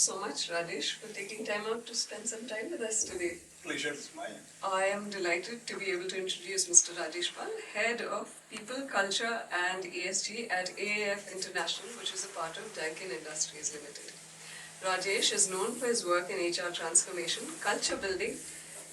so much, Rajesh, for taking time out to spend some time with us today. Pleasure is mine. I am delighted to be able to introduce Mr. Rajesh Pal, Head of People, Culture and ESG at AAF International, which is a part of Daikin Industries Limited. Rajesh is known for his work in HR transformation, culture building,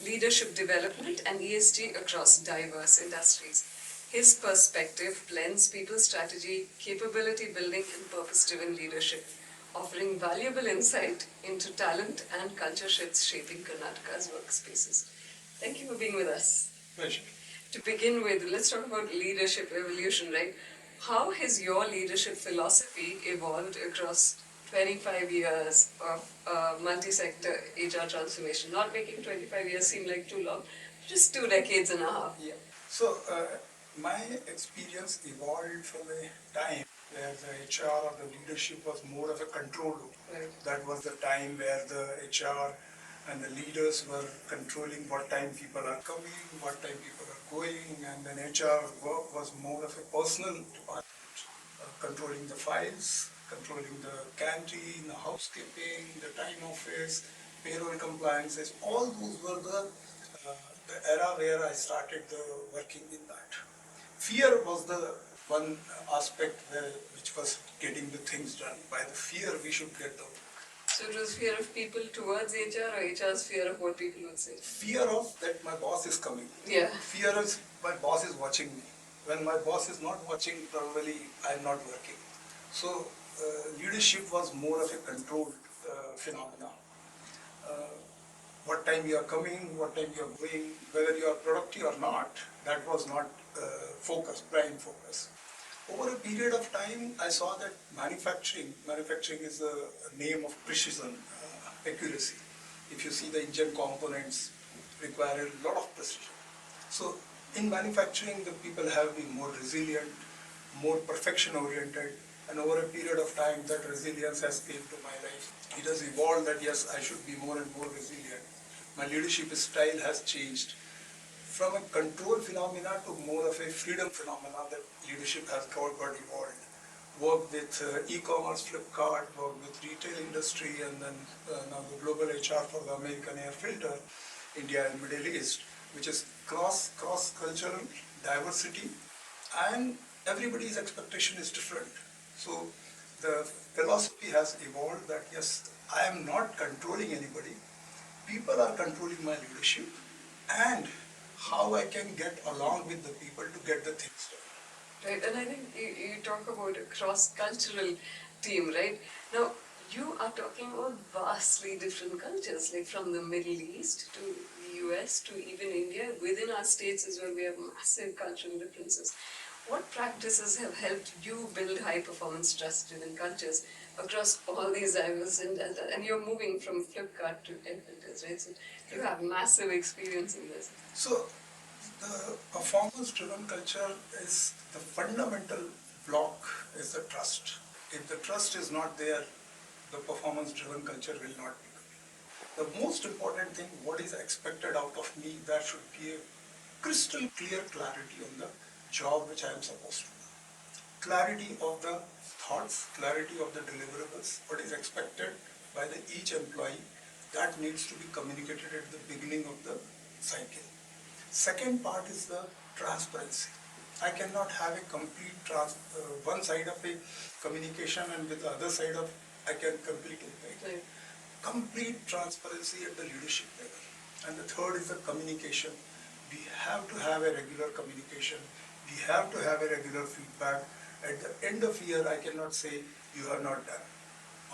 leadership development and ESG across diverse industries. His perspective blends people strategy, capability building and purpose-driven leadership, offering valuable insight into talent and culture shifts shaping Karnataka's workspaces. Thank you for being with us. Pleasure. To begin with, let's talk about leadership evolution, right? How has your leadership philosophy evolved across 25 years of multi-sector HR transformation? Not making 25 years seem like too long, just 2 decades and a half. Yeah. So, my experience evolved from a time where the HR or the leadership was more of a control loop. Right. That was the time where the HR and the leaders were controlling what time people are coming, what time people are going, and then HR work was more of a personal department, controlling the files, controlling the canteen, the housekeeping, the time office, payroll compliances. All those were the era where I started working in that. Fear was the one aspect which was getting the things done. By the fear, we should get the work. So it was fear of people towards HR or HR's fear of what people would say? Fear of that my boss is coming. Yeah. Fear is my boss is watching me. When my boss is not watching, probably I am not working. So leadership was more of a controlled phenomena. What time you are coming, what time you are going, whether you are productive or not, that was not prime focus. Over a period of time, I saw that manufacturing is the name of precision, accuracy. If you see the engine components require a lot of precision. So in manufacturing, the people have been more resilient, more perfection oriented, and over a period of time, that resilience has came to my life. It has evolved that yes, I should be more and more resilient. My leadership style has changed from a control phenomena to more of a freedom phenomena that leadership has got evolved. Work with e-commerce, Flipkart, work with retail industry, and then now the global HR for the American Air Filter, India and Middle East, which is cross-cultural diversity, and everybody's expectation is different. So the philosophy has evolved that yes, I am not controlling anybody. People are controlling my leadership and how I can get along with the people to get the things done. Right, and I think you talk about a cross-cultural team, right? Now, you are talking about vastly different cultures, like from the Middle East to the US to even India. Within our states as well, we have massive cultural differences. What practices have helped you build high-performance trust-driven cultures across all these diverse and you're moving from Flipkart to air filters, right? So you have massive experience in this. So the performance-driven culture is the fundamental block is the trust. If the trust is not there, the performance-driven culture will not be good. The most important thing, what is expected out of me, there should be a crystal clear clarity on the job which I am supposed to do. Clarity of the thoughts, clarity of the deliverables, what is expected by each employee, that needs to be communicated at the beginning of the cycle. Second part is the transparency. I cannot have a complete one side of a communication and with the other side of I can complete it. Right? Complete transparency at the leadership level. And the third is the communication. We have to have a regular communication. We have to have a regular feedback. At the end of year, I cannot say you are not done.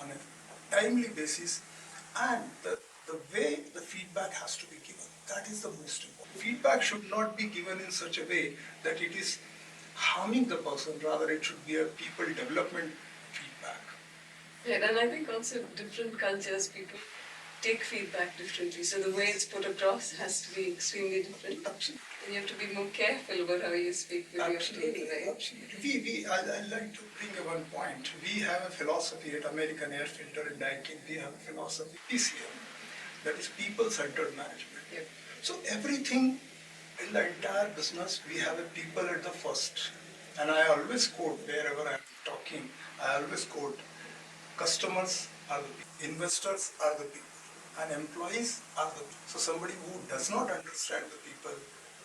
On a timely basis, and the way the feedback has to be given, that is the most important. Feedback should not be given in such a way that it is harming the person, rather it should be a people development feedback. Right, and I think also different cultures, people take feedback differently. So the way it's put across has to be extremely different. Absolutely. And you have to be more careful about how you speak with your team, right? Absolutely. I'd like to bring one point. We have a philosophy at American Air Filter in Daikin. We have a philosophy, PCM, that is people-centered management. Yep. So everything in the entire business, we have a people at the first. And I always quote, wherever I'm talking, I always quote, customers are the people. investors are the people, and employees are the people. So somebody who does not understand the people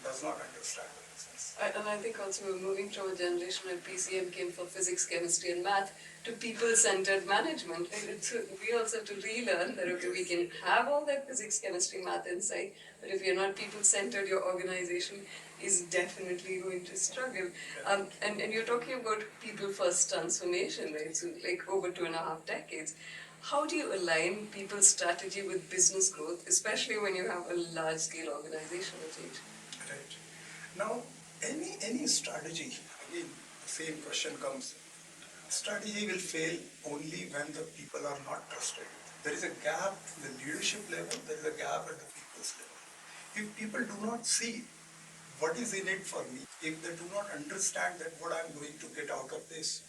does not understand the business. And I think also we're moving from a generation where PCM came for physics, chemistry, and math to people-centered management. Right? So we also have to relearn that okay, we can have all that physics, chemistry, math inside, but if you're not people-centered, your organization is definitely going to struggle. And you're talking about people-first transformation, right? So like over 2.5 decades. How do you align people's strategy with business growth, especially when you have a large-scale organizational change? Right. Now, any strategy, again, the same question comes. Strategy will fail only when the people are not trusted. There is a gap in the leadership level, there is a gap at the people's level. If people do not see what is in it for me, if they do not understand that what I'm going to get out of this,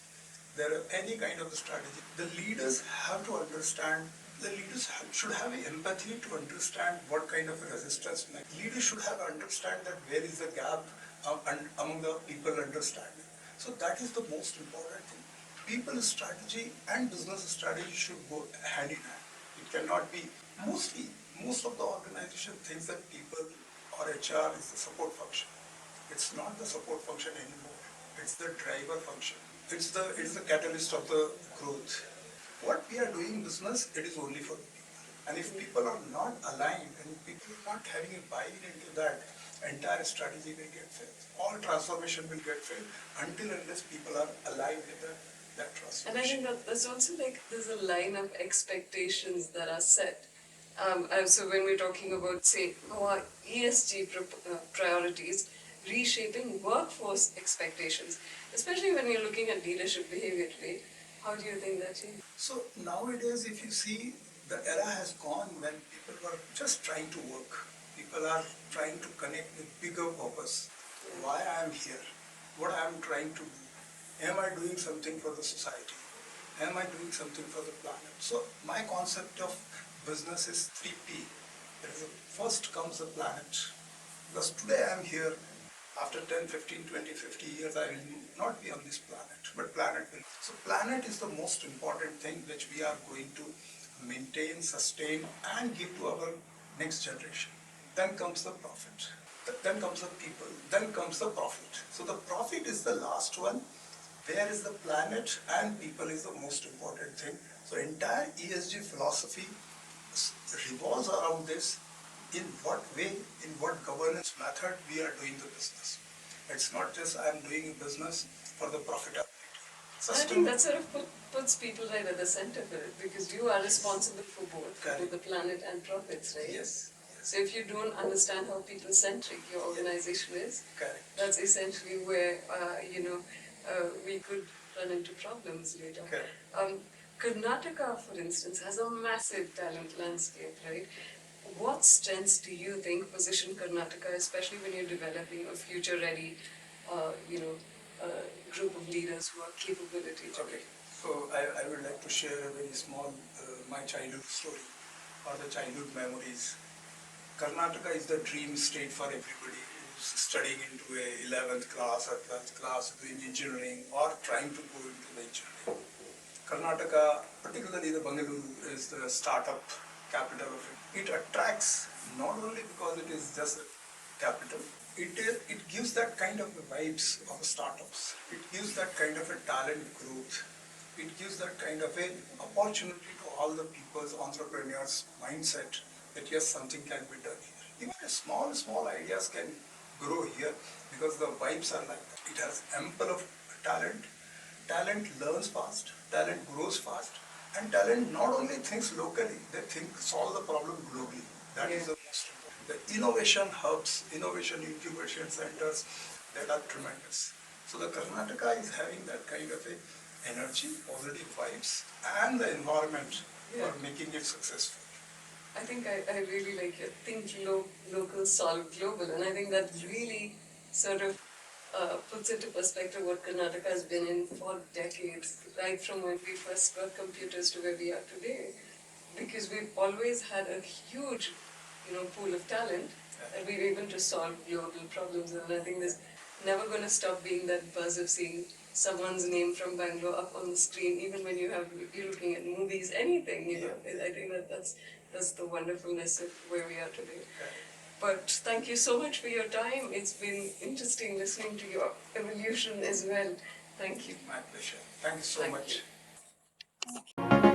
there are any kind of a strategy. The leaders have to understand, the leaders should have empathy to understand what kind of a resistance. Leaders should have understand that where is the gap among the people understanding. So that is the most important thing. People strategy and business strategy should go hand in hand. It cannot be, most of the organization thinks that people or HR is the support function. It's not the support function anymore. It's the driver function. It's the catalyst of the growth. What we are doing in business, it is only for the people. And if people are not aligned and people are not having a buy-in into that, entire strategy will get failed. All transformation will get failed until unless people are aligned with that transformation. And I think that there's also like there's a line of expectations that are set. So when we're talking about say our ESG priorities, reshaping workforce expectations, especially when you're looking at leadership behavior today, how do you think that changes? So nowadays, if you see, the era has gone when people were just trying to work. People are trying to connect with bigger purpose. Why I am here, what I am trying to do. Am I doing something for the society? Am I doing something for the planet? So my concept of business is 3P. First comes the planet. Because today I am here, after 10, 15, 20, 50 years, I will not be on this planet, but planet will. So planet is the most important thing which we are going to maintain, sustain, and give to our next generation. Then comes the profit. Then comes the people. Then comes the profit. So the profit is the last one. Where is the planet and people is the most important thing. So entire ESG philosophy revolves around this. In what way, in what governance method we are doing the business. It's not just I am doing business for the profitability. I think that sort of puts people right at the center of it because you are responsible for both the planet and profits, right? Yes. So if you don't understand how people-centric your organization is, correct, that's essentially where we could run into problems later. Karnataka, for instance, has a massive talent landscape, right? What strengths do you think position Karnataka, especially when you're developing a future-ready, group of leaders who are capability? Okay. So I would like to share a very small, my childhood story or the childhood memories. Karnataka is the dream state for everybody who's studying into a 11th class or 12th class doing engineering or trying to go into the engineering. Karnataka, particularly the Bangalore, is the startup capital of it. It attracts not only because it is just a capital, it gives that kind of vibes of startups. It gives that kind of a talent growth. It gives that kind of a opportunity to all the people's entrepreneurs mindset that yes, something can be done here. Even a small ideas can grow here because the vibes are like that. It has ample of talent. Talent learns fast, talent grows fast, and talent not only thinks locally, they solve the problem globally. That is the most important. The innovation hubs, innovation incubation centers, that are tremendous. So the Karnataka is having that kind of a energy, positive vibes, and the environment for making it successful. I think I really like it. Think local, solve global, and I think that really sort of puts into perspective what Karnataka has been in for decades, right from when we first got computers to where we are today. Because we've always had a huge, pool of talent that we're able to solve global problems, and I think there's never going to stop being that buzz of seeing someone's name from Bangalore up on the screen, even when you're looking at movies, anything, you know. I think that's the wonderfulness of where we are today. But thank you so much for your time. It's been interesting listening to your evolution as well. Thank you. My pleasure. Thank you so much. You.